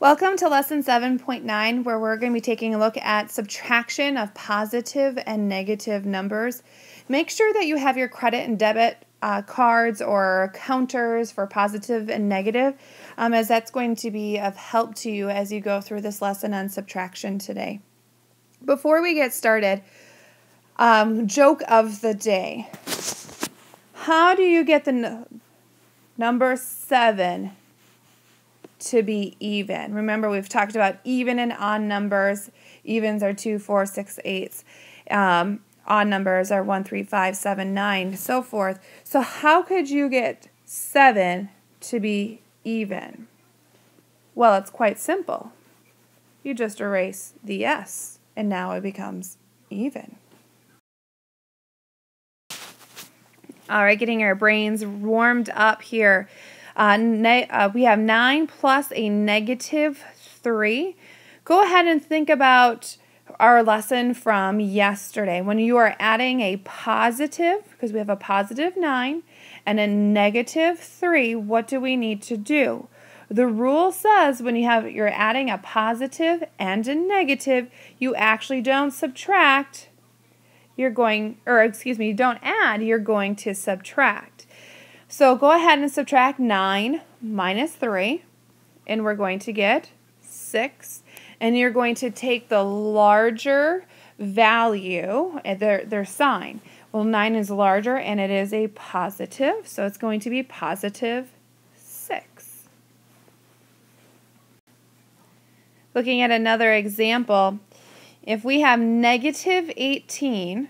Welcome to lesson 7.9, where we're going to be taking a look at subtraction of positive and negative numbers. Make sure that you have your credit and debit cards or counters for positive and negative, as that's going to be of help to you as you go through this lesson on subtraction today. Before we get started, joke of the day. How do you get the number 7 to be even? Remember, we've talked about even and odd numbers. Evens are 2, 4, 6, 8. Odd numbers are 1, 3, 5, 7, 9, so forth. So how could you get 7 to be even? Well, it's quite simple. You just erase the S, and now it becomes even. All right, getting our brains warmed up here. We have 9 plus a negative 3. Go ahead and think about our lesson from yesterday. When you are adding a positive, because we have a positive 9 and a negative 3, what do we need to do? The rule says when you're adding a positive and a negative, you actually don't subtract. You don't add, you're going to subtract. So go ahead and subtract 9 minus 3, and we're going to get 6. And you're going to take the larger value, their sign. Well, 9 is larger, and it is a positive, so it's going to be positive 6. Looking at another example, if we have negative 18,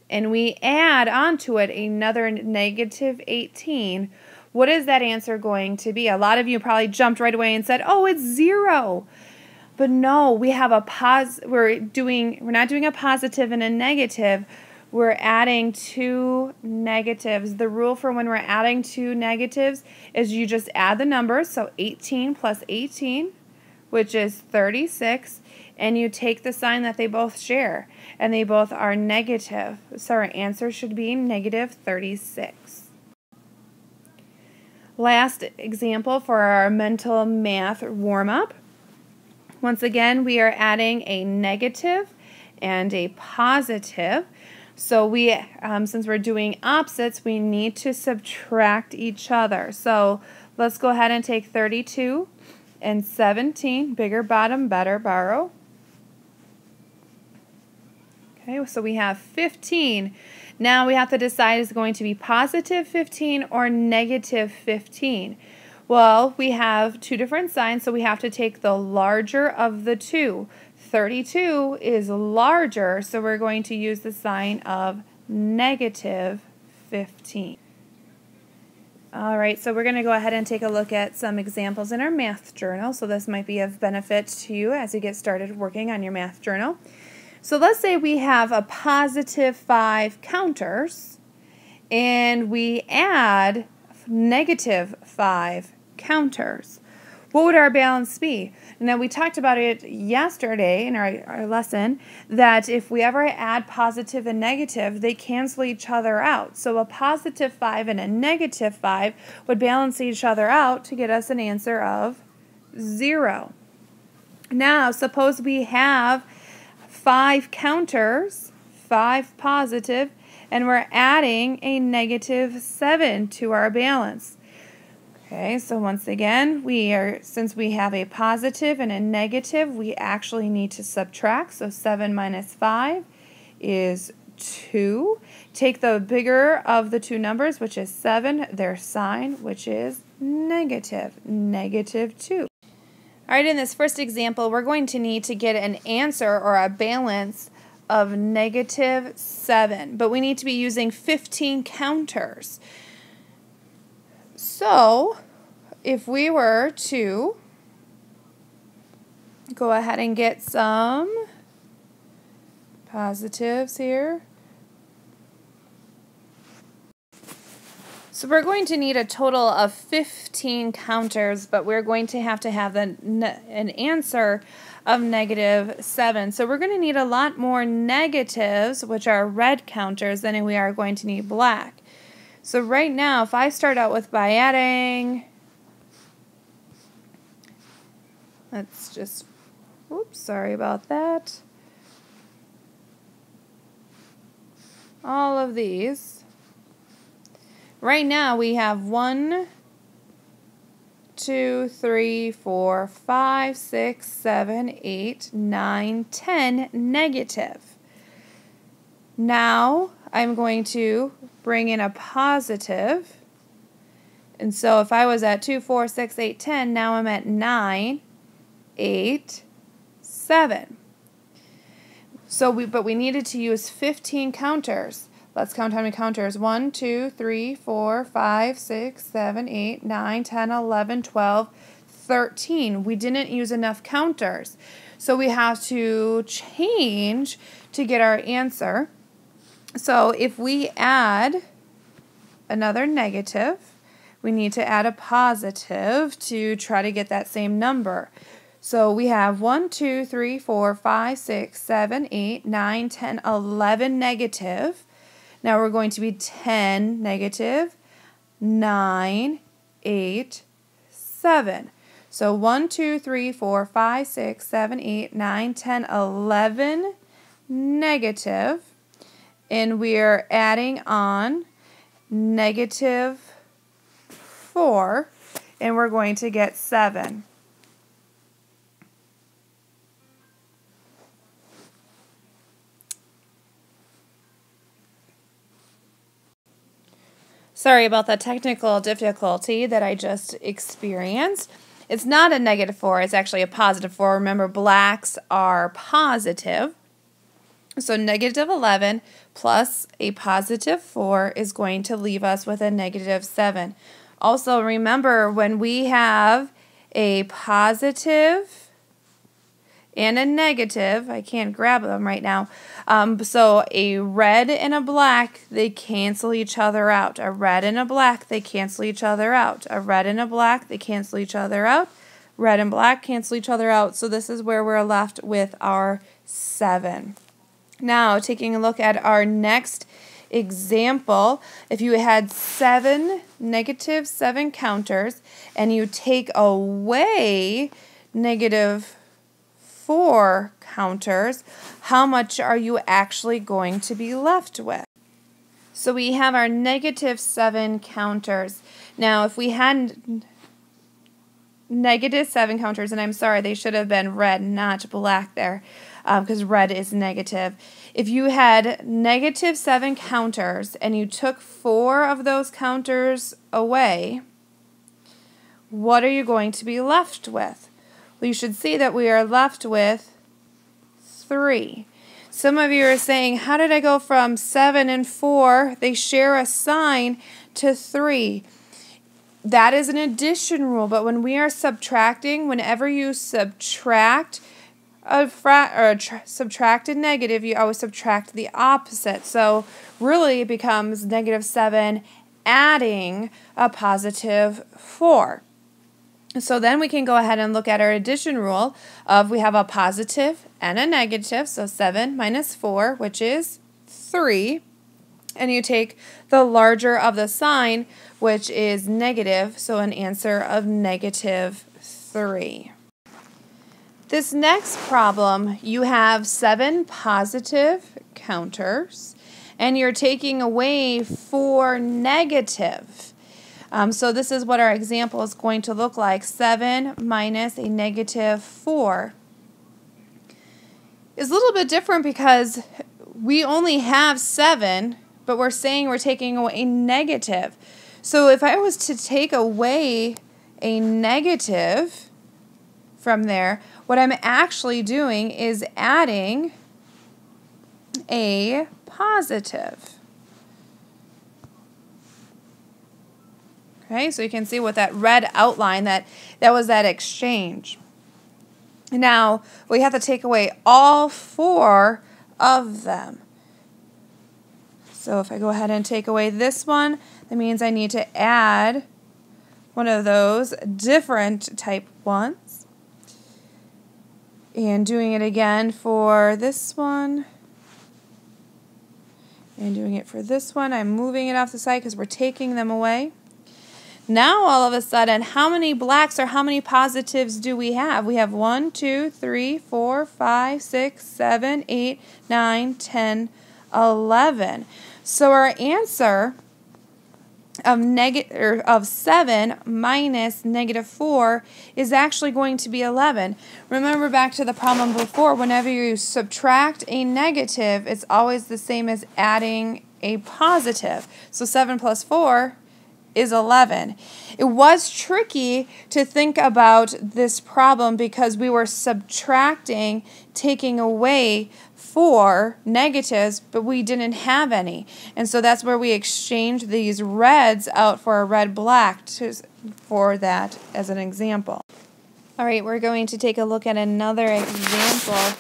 and we add onto it another negative 18, what is that answer going to be? A lot of you probably jumped right away and said, oh, it's 0. But no, we have we're not doing a positive and a negative. We're adding 2 negatives. The rule for when we're adding 2 negatives is you just add the numbers, so 18 plus 18, which is 36, and you take the sign that they both share, and they both are negative. So our answer should be negative 36. Last example for our mental math warm-up. Once again, we are adding a negative and a positive. So since we're doing opposites, we need to subtract each other. So let's go ahead and take 32 and 17, bigger bottom, better borrow. Okay, so we have 15. Now we have to decide is it going to be positive 15 or negative 15. Well, we have two different signs, so we have to take the larger of the two. 32 is larger, so we're going to use the sign of negative 15. All right, so we're going to go ahead and take a look at some examples in our math journal. So this might be of benefit to you as you get started working on your math journal. So let's say we have a positive 5 counters, and we add negative 5 counters. What would our balance be? Now, we talked about it yesterday in our lesson that if we ever add positive and negative, they cancel each other out. So a positive 5 and a negative 5 would balance each other out to get us an answer of 0. Now, suppose we have 5 counters, 5 positive, and we're adding a negative 7 to our balance. Okay, so once again, since we have a positive and a negative, we actually need to subtract. So 7 minus 5 is 2. Take the bigger of the two numbers, which is 7, their sign, which is negative 2. All right, in this first example, we're going to need to get an answer or a balance of negative 7, but we need to be using 15 counters. So, if we were to go ahead and get some positives here. So we're going to need a total of 15 counters, but we're going to have an answer of negative 7. So we're going to need a lot more negatives, which are red counters, than we are going to need black. So right now, if I start out by adding Let's just, oops, sorry about that. All of these. Right now we have 1, 2, 3, 4, 5, 6, 7, 8, 9, 10 negative. Now I'm going to bring in a positive. And so if I was at 2, 4, 6, 8, 10, now I'm at 9, 8, 7. But we needed to use 15 counters. Let's count how many counters. 1, 2, 3, 4, 5, 6, 7, 8, 9, 10, 11, 12, 13. We didn't use enough counters. So we have to change to get our answer. So if we add another negative, we need to add a positive to try to get that same number. So we have 1, 2, 3, 4, 5, 6, 7, 8, 9, 10, 11 negative. Now we're going to be 10 negative, 9, 8, 7. So 1, 2, 3, 4, 5, 6, 7, 8, 9, 10, 11 negative. And we're adding on negative 4, and we're going to get 7. Sorry about the technical difficulty that I just experienced. It's not a negative 4, it's actually a positive 4. Remember, blacks are positive. So negative 11 plus a positive 4 is going to leave us with a negative 7. Also, remember, when we have a positive and a negative, I can't grab them right now, so a red and a black, they cancel each other out. A red and a black, they cancel each other out. A red and a black, they cancel each other out. Red and black cancel each other out. So this is where we're left with our 7. Now, taking a look at our next example, if you had negative 7 counters, and you take away negative 4 counters, how much are you actually going to be left with? So we have our negative 7 counters. Now, if we had negative 7 counters, and I'm sorry, they should have been red, not black there, because red is negative. If you had negative 7 counters and you took 4 of those counters away, what are you going to be left with? Well, you should see that we are left with 3. Some of you are saying, how did I go from 7 and 4, they share a sign, to 3? That is an addition rule, but when we are subtracting, whenever you subtract subtract a negative, you always subtract the opposite. So really it becomes negative 7 adding a positive 4. So then we can go ahead and look at our addition rule of we have a positive and a negative, so 7 minus 4, which is 3. And you take the larger of the sign, which is negative, so an answer of negative 3. This next problem, you have 7 positive counters, and you're taking away 4 negative. So this is what our example is going to look like. 7 minus a negative 4 is a little bit different because we only have 7, but we're saying we're taking away a negative. So if I was to take away a negative from there, what I'm actually doing is adding a positive. Okay, so you can see with that red outline that was that exchange. Now, we have to take away all 4 of them. So if I go ahead and take away this one, that means I need to add one of those different type ones. And doing it again for this one. And doing it for this one. I'm moving it off the side because we're taking them away. Now, all of a sudden, how many blacks or how many positives do we have? We have 1, 2, 3, 4, 5, 6, 7, 8, 9, 10, 11. So our answer of 7 minus -4 is actually going to be 11. Remember back to the problem before, whenever you subtract a negative, it's always the same as adding a positive. So 7 plus 4 is 11. It was tricky to think about this problem because we were subtracting, taking away 4 negatives, but we didn't have any. And so that's where we exchanged these reds out for a red black for that as an example. All right, we're going to take a look at another example.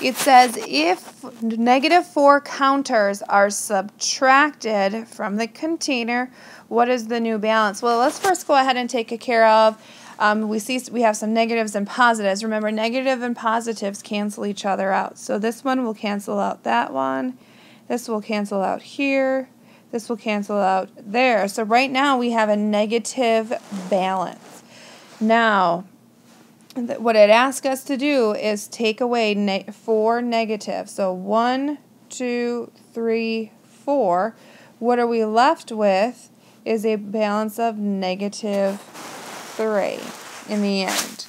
It says if -4 counters are subtracted from the container, what is the new balance? Well, let's first go ahead and take care of, we have some negatives and positives. Remember, negative and positives cancel each other out. So this one will cancel out that one. This will cancel out here. This will cancel out there. So right now we have a negative balance. Now, what it asks us to do is take away 4 negatives. So 1, 2, 3, 4. What are we left with is a balance of -3 in the end.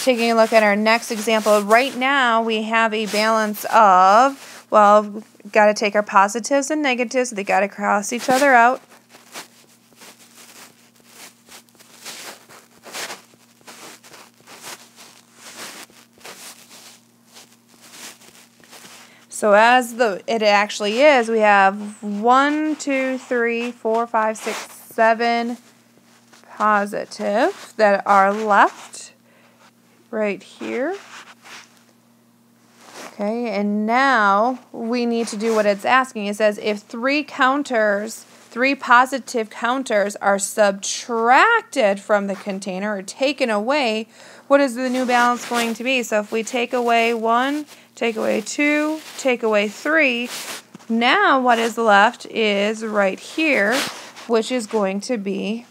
Taking a look at our next example, right now we have a balance of, well, we've got to take our positives and negatives. They got to cross each other out. So as it actually is, we have 1, 2, 3, 4, 5, 6, 7 positives that are left right here. Okay, and now we need to do what it's asking. It says if 3 positive counters are subtracted from the container or taken away, what is the new balance going to be? So if we take away 1, take away 2, take away 3, now what is left is right here, which is going to be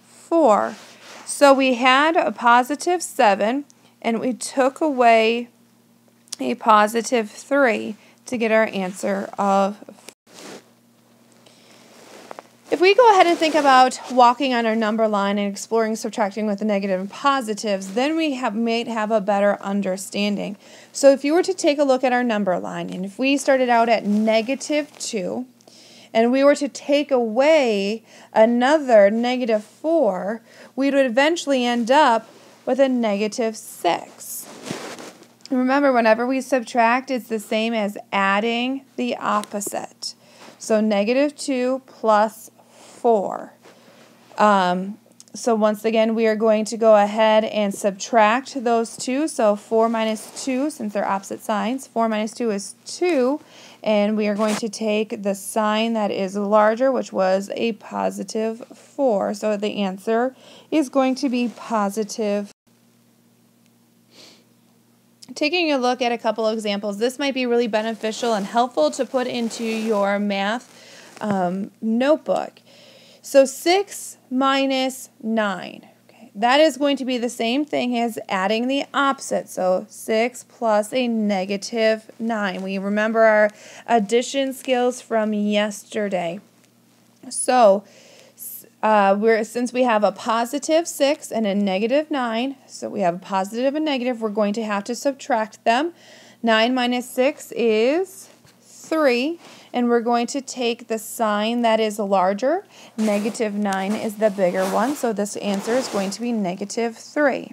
4. So we had a positive 7, and we took away a positive 3 to get our answer of 4. If we go ahead and think about walking on our number line and exploring subtracting with the negative and positives, then we might have a better understanding. So if you were to take a look at our number line, and if we started out at -2, and we were to take away another -4, we would eventually end up with a -6. Remember, whenever we subtract, it's the same as adding the opposite. So -2 plus 4. So once again, we are going to go ahead and subtract those two. So 4 minus 2, since they're opposite signs, 4 minus 2 is 2. And we are going to take the sign that is larger, which was a positive 4. So the answer is going to be positive. Taking a look at a couple of examples, this might be really beneficial and helpful to put into your math notebook. So 6 minus 9, okay, that is going to be the same thing as adding the opposite. So 6 plus a -9. We remember our addition skills from yesterday. So since we have a positive 6 and a -9, so we have a positive and negative, we're going to have to subtract them. 9 minus 6 is 3, and we're going to take the sign that is larger. -9 is the bigger one, so this answer is going to be -3.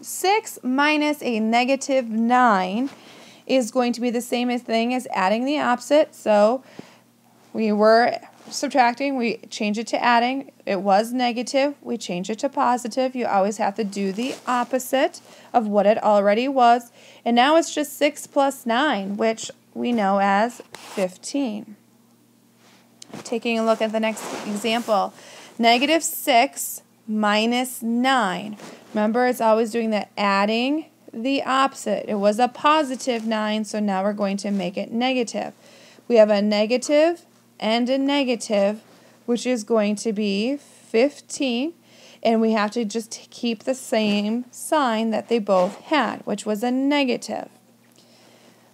6 minus a -9 is going to be the same thing as adding the opposite. So we were subtracting, we change it to adding. It was negative, we change it to positive. You always have to do the opposite of what it already was. And now it's just 6 plus 9, which we know as 15. Taking a look at the next example, -6 minus 9. Remember, it's always doing the adding the opposite. It was a positive 9, so now we're going to make it negative. We have a negative and a negative, which is going to be 15, and we have to just keep the same sign that they both had, which was a negative.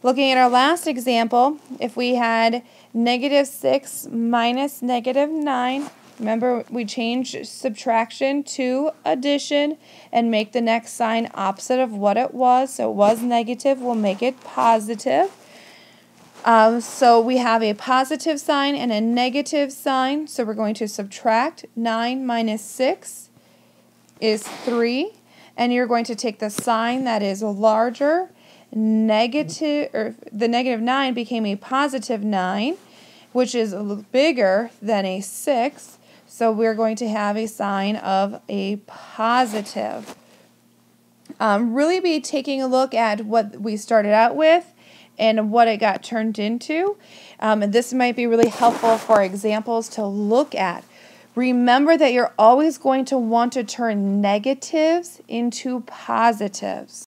Looking at our last example, if we had -6 minus -9, remember we changed subtraction to addition and make the next sign opposite of what it was. So it was negative, we'll make it positive. So we have a positive sign and a negative sign. So we're going to subtract 9 minus 6 is 3. And you're going to take the sign that is larger. The negative 9 became a positive 9, which is a little bigger than a 6. So we're going to have a sign of a positive. Really be taking a look at what we started out with and what it got turned into. And this might be really helpful for examples to look at. Remember that you're always going to want to turn negatives into positives.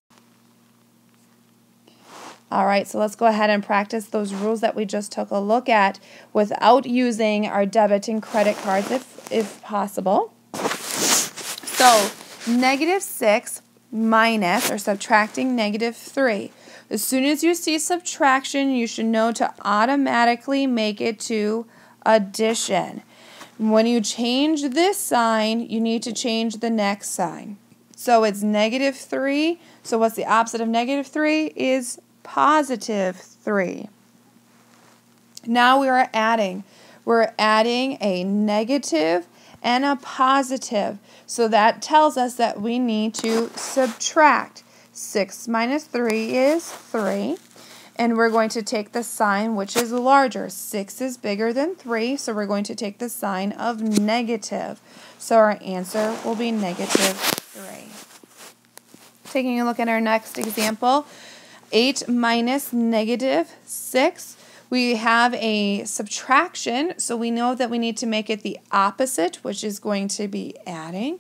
All right, so let's go ahead and practice those rules that we just took a look at without using our debit and credit cards if possible. So -6 minus, or subtracting -3. As soon as you see subtraction, you should know to automatically make it to addition. When you change this sign, you need to change the next sign. So it's -3. So what's the opposite of -3? Is +3. Now we are adding. We're adding a negative and a positive. So that tells us that we need to subtract. 6 minus 3 is 3. And we're going to take the sign which is larger. 6 is bigger than 3, so we're going to take the sign of negative. So our answer will be -3. Taking a look at our next example, 8 minus -6. We have a subtraction, so we know that we need to make it the opposite, which is going to be adding.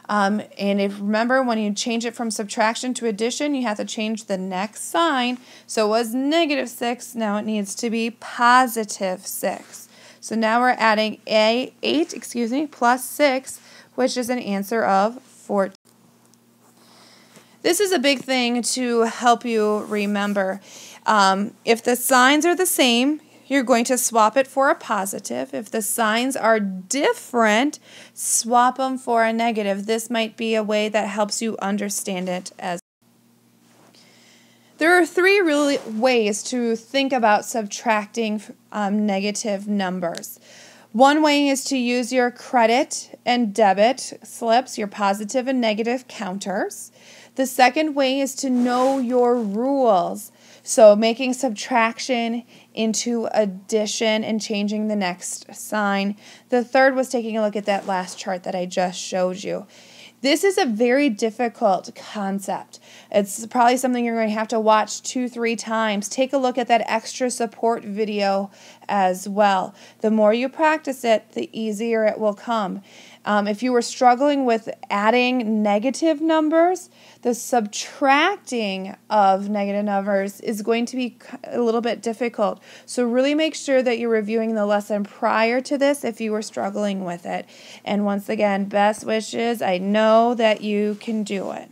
And if remember, when you change it from subtraction to addition, you have to change the next sign. So it was -6, now it needs to be +6. So now we're adding 8 plus 6, which is an answer of 14. This is a big thing to help you remember. If the signs are the same, you're going to swap it for a positive. If the signs are different, swap them for a negative. This might be a way that helps you understand it as There are 3 really ways to think about subtracting negative numbers. One way is to use your credit and debit slips, your positive and negative counters. The second way is to know your rules. So making subtraction into addition and changing the next sign. The third was taking a look at that last chart that I just showed you. This is a very difficult concept. It's probably something you're going to have to watch 2-3 times. Take a look at that extra support video as well. The more you practice it, the easier it will come. If you were struggling with adding negative numbers, the subtracting of negative numbers is going to be a little bit difficult. So really make sure that you're reviewing the lesson prior to this if you were struggling with it. And once again, best wishes. I know that you can do it.